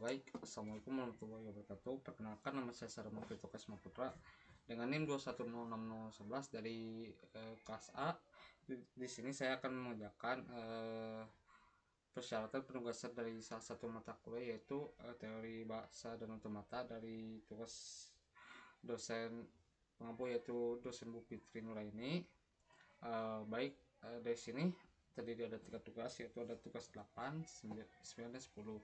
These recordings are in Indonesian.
Baik, Assalamualaikum warahmatullahi wabarakatuh. Perkenalkan, nama saya Sarama Fitokas Maputra dengan NIM 2106011 dari kelas A. Di sini saya akan mengerjakan persyaratan penugasan dari salah satu mata kuliah, yaitu teori bahasa dan otomata dari tugas dosen pengampu, yaitu dosen Bu Fitri Nuraini. Dari sini terdiri ada 3 tugas, yaitu ada tugas 8, 9, dan 10.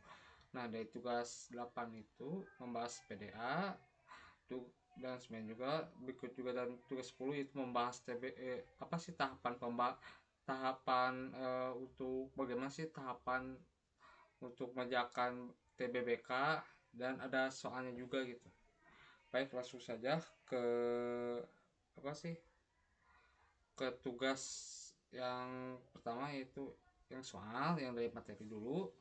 Nah, dari tugas 8 itu membahas PDA, dan 9 juga berikut juga, dan tugas 10 itu membahas apa sih tahapan untuk bagaimana sih tahapan untuk mengerjakan TBBK, dan ada soalnya juga gitu. Baik, langsung saja ke tugas yang pertama, yaitu yang soal yang dari materi dulu.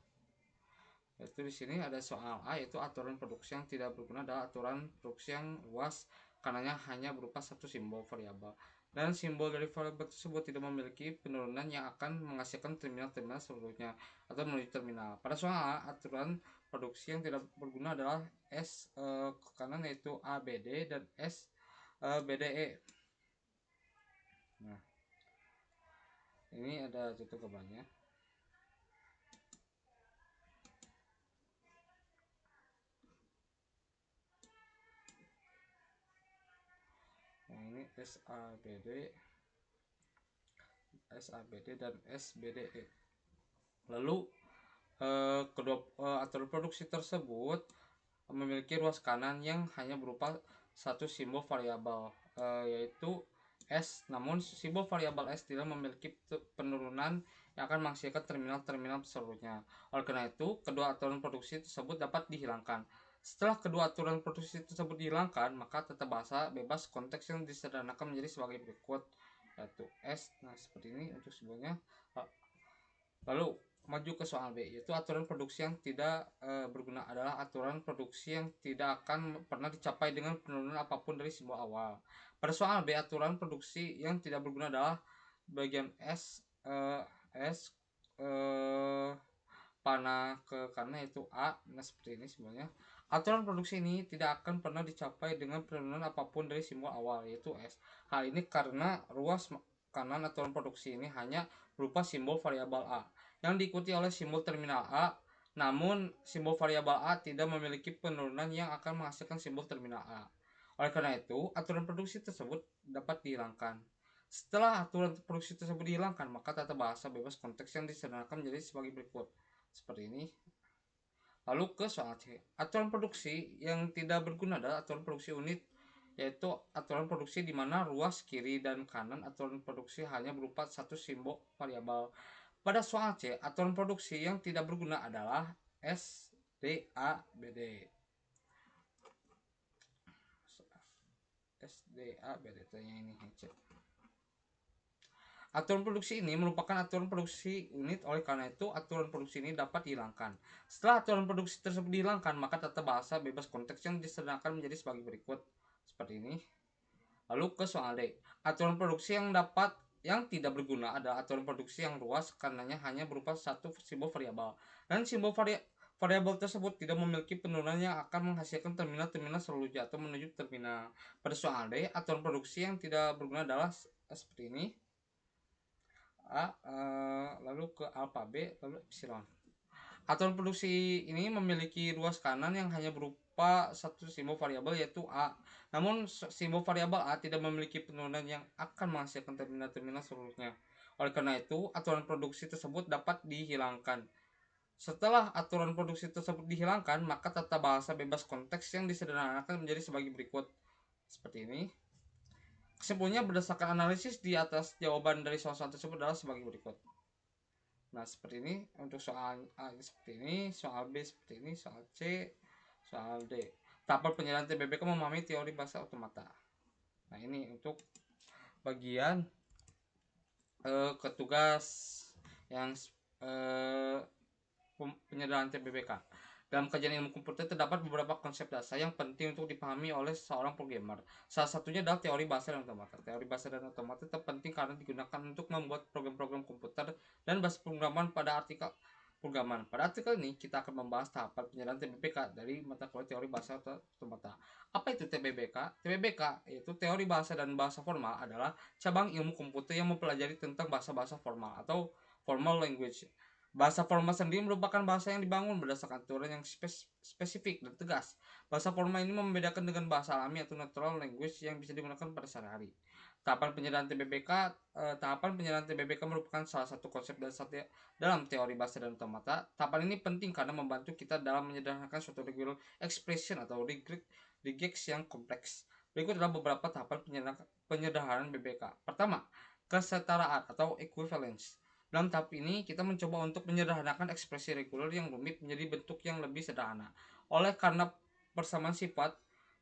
Yaitu di sini ada soal A, yaitu aturan produksi yang tidak berguna adalah aturan produksi yang luas karenanya hanya berupa satu simbol variabel, dan simbol dari variabel tersebut tidak memiliki penurunan yang akan menghasilkan terminal-terminal seluruhnya atau menuju terminal. Pada soal A, aturan produksi yang tidak berguna adalah S ke kanan, yaitu ABD, dan S BDE. Nah, ini ada contoh gambarnya. Nah, ini SABD dan SBDE. Lalu kedua aturan produksi tersebut memiliki ruas kanan yang hanya berupa satu simbol variabel, yaitu S. Namun simbol variabel S tidak memiliki penurunan yang akan menghasilkan terminal-terminal seluruhnya. Oleh karena itu, kedua aturan produksi tersebut dapat dihilangkan. Setelah kedua aturan produksi tersebut dihilangkan, maka tata bahasa bebas konteks yang disederhanakan menjadi sebagai berikut, yaitu S. Nah, seperti ini untuk simbolnya. Lalu maju ke soal B, yaitu aturan produksi yang tidak berguna adalah aturan produksi yang tidak akan pernah dicapai dengan penurunan apapun dari simbol awal. Pada soal B, aturan produksi yang tidak berguna adalah bagian S panah ke kanan, yaitu A. Nah, seperti ini simbolnya. Aturan produksi ini tidak akan pernah dicapai dengan penurunan apapun dari simbol awal, yaitu S. Hal ini karena ruas kanan aturan produksi ini hanya berupa simbol variabel A yang diikuti oleh simbol terminal A, namun simbol variabel A tidak memiliki penurunan yang akan menghasilkan simbol terminal A. Oleh karena itu, aturan produksi tersebut dapat dihilangkan. Setelah aturan produksi tersebut dihilangkan, maka tata bahasa bebas konteks yang disederhanakan menjadi sebagai berikut, seperti ini. Lalu ke soal C, aturan produksi yang tidak berguna adalah aturan produksi unit, yaitu aturan produksi di mana ruas kiri dan kanan aturan produksi hanya berupa satu simbol variabel. Pada soal C, aturan produksi yang tidak berguna adalah S, D, A, B, D. S, D, A, B, D. Ini C. Aturan produksi ini merupakan aturan produksi unit, oleh karena itu aturan produksi ini dapat dihilangkan. Setelah aturan produksi tersebut dihilangkan, maka tata bahasa bebas konteks yang disederhanakan menjadi sebagai berikut, seperti ini. Lalu ke soal D, aturan produksi yang tidak berguna adalah aturan produksi yang luas karenanya hanya berupa satu simbol variabel, dan simbol variabel tersebut tidak memiliki penurunan yang akan menghasilkan terminal-terminal seluruhnya atau menuju terminal. Pada soal D, aturan produksi yang tidak berguna adalah seperti ini. A, lalu ke alfa, B, lalu epsilon. Aturan produksi ini memiliki ruas kanan yang hanya berupa satu simbol variabel, yaitu A. Namun simbol variabel A tidak memiliki penurunan yang akan menghasilkan terminal-terminal seluruhnya. Oleh karena itu, aturan produksi tersebut dapat dihilangkan. Setelah aturan produksi tersebut dihilangkan, maka tata bahasa bebas konteks yang disederhanakan menjadi sebagai berikut, seperti ini. Kesimpulannya, berdasarkan analisis di atas, jawaban dari soal tersebut adalah sebagai berikut. Nah, seperti ini untuk soal A seperti ini, soal B seperti ini, soal C, soal D. Tahapan penyelesaian TBBK memahami teori bahasa otomata. Nah, ini untuk bagian ketugas yang penyederhanaan TBBK. Dalam kajian ilmu komputer terdapat beberapa konsep dasar yang penting untuk dipahami oleh seorang programmer. Salah satunya adalah teori bahasa dan otomata. Teori bahasa dan otomata terpenting karena digunakan untuk membuat program-program komputer dan bahasa pemrograman pada artikel pemrograman. Pada artikel ini kita akan membahas tahapan penyerahan TBBK dari mata kuliah teori bahasa otomata. Apa itu TBBK? TBBK yaitu teori bahasa dan bahasa formal adalah cabang ilmu komputer yang mempelajari tentang bahasa-bahasa formal atau formal language. Bahasa formal sendiri merupakan bahasa yang dibangun berdasarkan aturan yang spesifik dan tegas. Bahasa formal ini membedakan dengan bahasa alami atau natural language yang bisa digunakan pada sehari-hari. Tahapan penyerahan TBBK merupakan salah satu konsep dasar dalam teori bahasa dan otomata. Tahapan ini penting karena membantu kita dalam menyederhanakan suatu regular expression atau regex yang kompleks. Berikut adalah beberapa tahapan penyederhanaan BBK. Pertama, kesetaraan atau equivalence. Dalam tahap ini, kita mencoba untuk menyederhanakan ekspresi reguler yang rumit menjadi bentuk yang lebih sederhana. Oleh karena persamaan sifat,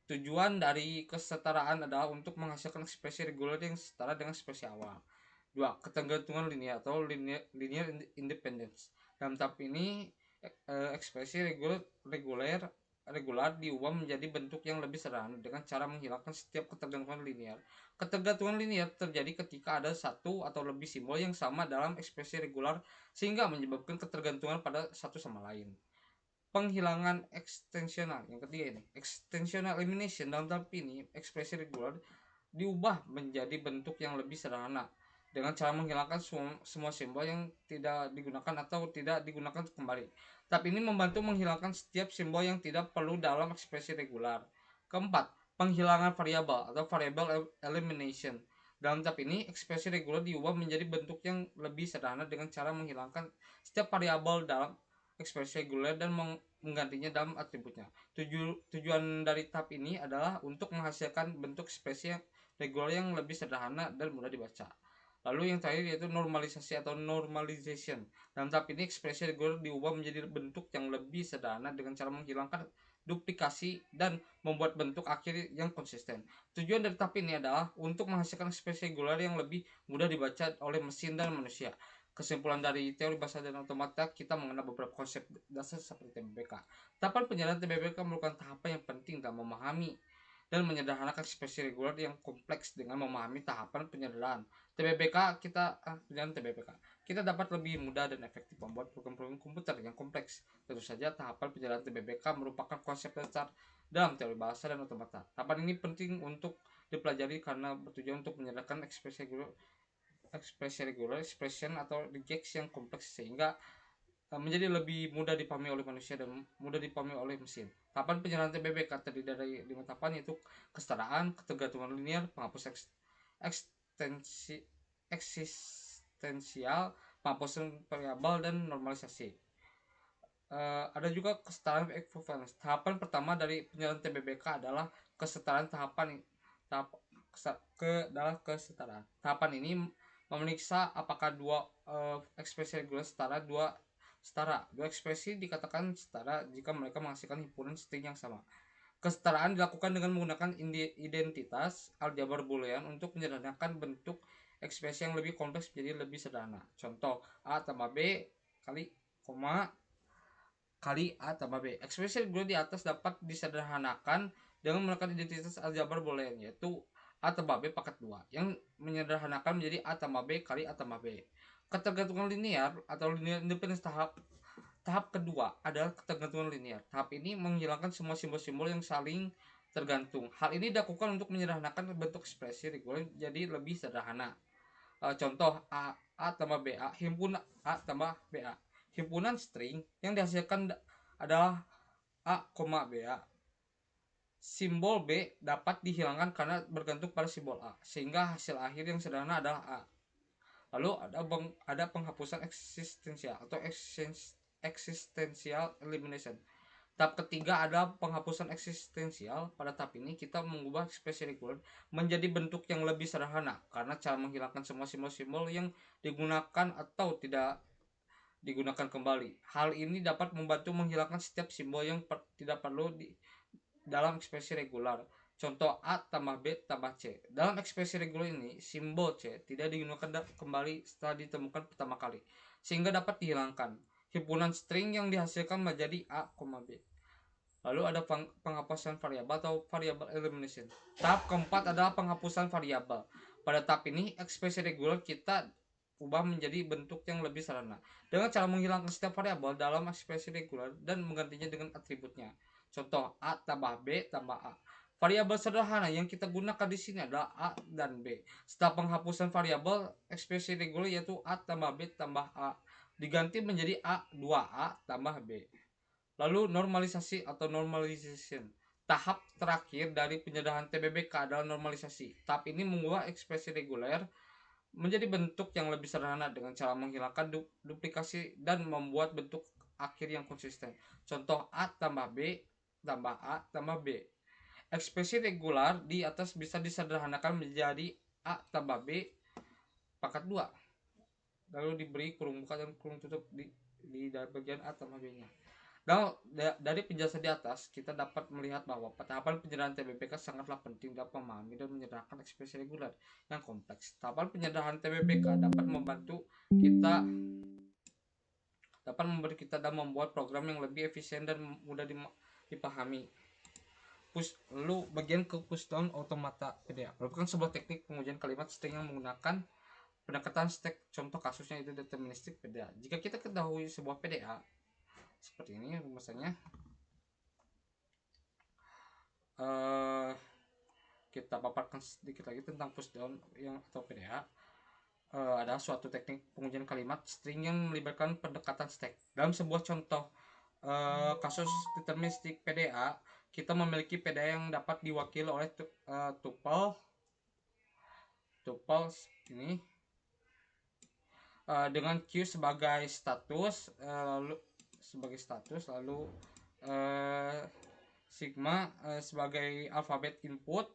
tujuan dari kesetaraan adalah untuk menghasilkan ekspresi reguler yang setara dengan ekspresi awal. 2. Ketergantungan linear atau linear independence. Dalam tahap ini, ekspresi regular diubah menjadi bentuk yang lebih sederhana dengan cara menghilangkan setiap ketergantungan linear. Ketergantungan linear terjadi ketika ada satu atau lebih simbol yang sama dalam ekspresi regular sehingga menyebabkan ketergantungan pada satu sama lain. Penghilangan ekstensional. Yang ketiga ini, extensional elimination. Dalam tahap ini, ekspresi regular diubah menjadi bentuk yang lebih sederhana dengan cara menghilangkan semua simbol yang tidak digunakan atau tidak digunakan kembali. Tapi ini membantu menghilangkan setiap simbol yang tidak perlu dalam ekspresi regular. Keempat, penghilangan variabel atau variable elimination. Dalam tahap ini, ekspresi regular diubah menjadi bentuk yang lebih sederhana dengan cara menghilangkan setiap variabel dalam ekspresi reguler dan menggantinya dalam atributnya. Tujuan dari tahap ini adalah untuk menghasilkan bentuk ekspresi reguler yang lebih sederhana dan mudah dibaca. Lalu yang terakhir yaitu normalisasi atau normalization. Dalam tahap ini ekspresi reguler diubah menjadi bentuk yang lebih sederhana dengan cara menghilangkan duplikasi dan membuat bentuk akhir yang konsisten. Tujuan dari tahap ini adalah untuk menghasilkan ekspresi reguler yang lebih mudah dibaca oleh mesin dan manusia. Kesimpulan dari teori bahasa dan otomata, kita mengenal beberapa konsep dasar seperti TBBK. Tahapan penyerahan TBBK merupakan tahapan yang penting dalam memahami dan menyederhanakan ekspresi reguler yang kompleks. Dengan memahami tahapan penyederhanaan penyerahan TBBK, kita dapat lebih mudah dan efektif membuat program-program komputer yang kompleks. Tentu saja tahapan penyerahan TBBK merupakan konsep dasar dalam teori bahasa dan otomata. Tahapan ini penting untuk dipelajari karena bertujuan untuk menyederhanakan ekspresi reguler, expression atau regex yang kompleks sehingga menjadi lebih mudah dipahami oleh manusia dan mudah dipahami oleh mesin. Tahapan penyerahan TBBK terdiri dari 5 tahapan, yaitu kesetaraan, ketergantungan linear, penghapus ekstensi eksistensial, penghapusan variabel, dan normalisasi. Ada juga kesetaraan equivalence. Tahapan pertama dari penyerahan TBBK adalah kesetaraan tahap adalah kesetaraan. Tahapan ini memeriksa apakah dua ekspresi reguler setara. Dua ekspresi dikatakan setara jika mereka menghasilkan himpunan string yang sama. Kesetaraan dilakukan dengan menggunakan identitas aljabar boolean untuk menyederhanakan bentuk ekspresi yang lebih kompleks menjadi lebih sederhana. Contoh, A tambah B kali koma kali A tambah B. Ekspresi reguler di atas dapat disederhanakan dengan menggunakan identitas aljabar boolean, yaitu A tambah B pangkat 2 yang menyederhanakan menjadi A tambah B kali A tambah B. Ketergantungan linear atau linear independence tahap kedua adalah ketergantungan linear. Tahap ini menghilangkan semua simbol-simbol yang saling tergantung. Hal ini dilakukan untuk menyederhanakan bentuk ekspresi reguler jadi lebih sederhana. Contoh A tambah BA, himpun A tambah BA. Himpunan string yang dihasilkan adalah A, BA. Simbol B dapat dihilangkan karena bergantung pada simbol A, sehingga hasil akhir yang sederhana adalah A. Lalu ada penghapusan eksistensial atau eksistensial elimination. Tahap ketiga adalah penghapusan eksistensial. Pada tahap ini kita mengubah ekspresi reguler menjadi bentuk yang lebih sederhana karena cara menghilangkan semua simbol-simbol yang digunakan atau tidak digunakan kembali. Hal ini dapat membantu menghilangkan setiap simbol yang tidak perlu dalam ekspresi regular. Contoh A tambah B tambah C. Dalam ekspresi regular ini, simbol C tidak digunakan kembali setelah ditemukan pertama kali, sehingga dapat dihilangkan. Himpunan string yang dihasilkan menjadi A, B. Lalu ada penghapusan variabel atau variable elimination. Tahap keempat adalah penghapusan variabel. Pada tahap ini, ekspresi regular kita ubah menjadi bentuk yang lebih sederhana dengan cara menghilangkan setiap variabel dalam ekspresi reguler dan menggantinya dengan atributnya. Contoh A tambah B tambah A. Variabel sederhana yang kita gunakan di sini adalah A dan B. Setelah penghapusan variabel ekspresi reguler yaitu A tambah B tambah A diganti menjadi A 2A tambah B. Lalu normalisasi atau normalization. Tahap terakhir dari penyederhanaan TBBK adalah normalisasi. Tahap ini mengubah ekspresi reguler menjadi bentuk yang lebih sederhana dengan cara menghilangkan duplikasi dan membuat bentuk akhir yang konsisten. Contoh A tambah B tambah A tambah B. Ekspresi regular di atas bisa disederhanakan menjadi A tambah B pangkat 2. Lalu diberi kurung buka dan kurung tutup di bagian A tambah B-nya. Dan dari penjelasan di atas, kita dapat melihat bahwa tahapan penyederhanaan TBBK sangatlah penting dalam memahami dan menyederhanakan ekspresi reguler yang kompleks. Tahapan penyederhanaan TBBK dapat membantu kita dan membuat program yang lebih efisien dan mudah dipahami. Lalu bagian ke pushdown automata PDA merupakan sebuah teknik pengujian kalimat string yang menggunakan pendekatan stack. Contoh kasusnya itu deterministik PDA. Jika kita ketahui sebuah PDA seperti ini rumusannya, kita paparkan sedikit lagi tentang pushdown yang atau PDA. Ada suatu teknik pengujian kalimat string yang melibatkan pendekatan stack. Dalam sebuah contoh kasus deterministik PDA, kita memiliki PDA yang dapat diwakili oleh tuple ini dengan Q sebagai status, lalu sigma sebagai alfabet input,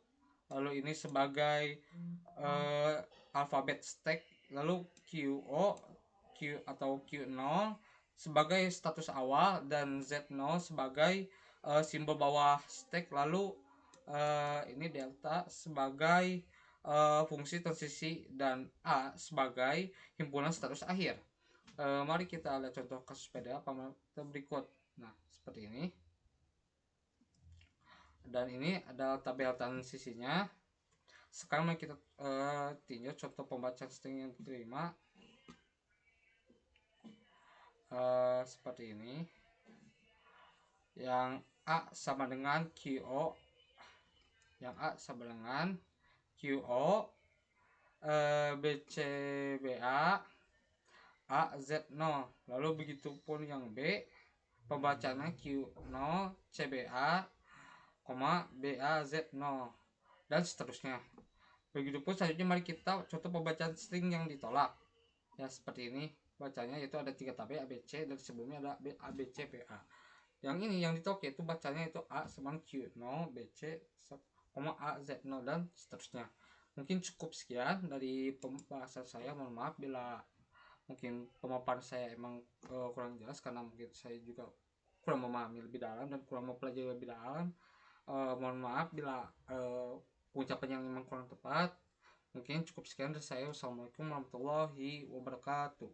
lalu ini sebagai alfabet stack, lalu Q atau Q0 sebagai status awal dan Z0 sebagai simbol bawah stack, lalu ini delta sebagai fungsi transisi dan A sebagai himpunan status akhir. Mari kita lihat contoh kasus PDA berikut. Nah, seperti ini. Dan ini adalah tabel transisinya. Sekarang mari kita tinjau contoh pembacaan string yang diterima. Seperti ini. Yang A sama dengan QO. Yang A sama dengan QO, BCBA, AZ0. Lalu begitupun yang B, pembacanya Q0, CBA, BAZ0 dan seterusnya. Begitupun selanjutnya mari kita contoh pembacaan string yang ditolak. Ya seperti ini bacanya, yaitu ada 3 tabel ABC dan sebelumnya ada ABC BA. Yang ini yang ditolak yaitu bacanya itu A sama Q0, BC, AZ0 dan seterusnya. Mungkin cukup sekian dari pembahasan saya. Mohon maaf bila mungkin pemaparan saya emang kurang jelas karena mungkin saya juga kurang memahami lebih dalam dan kurang mempelajari lebih dalam. Mohon maaf bila ucapan yang memang kurang tepat. Mungkin cukup sekian dari saya. Wassalamualaikum warahmatullahi wabarakatuh.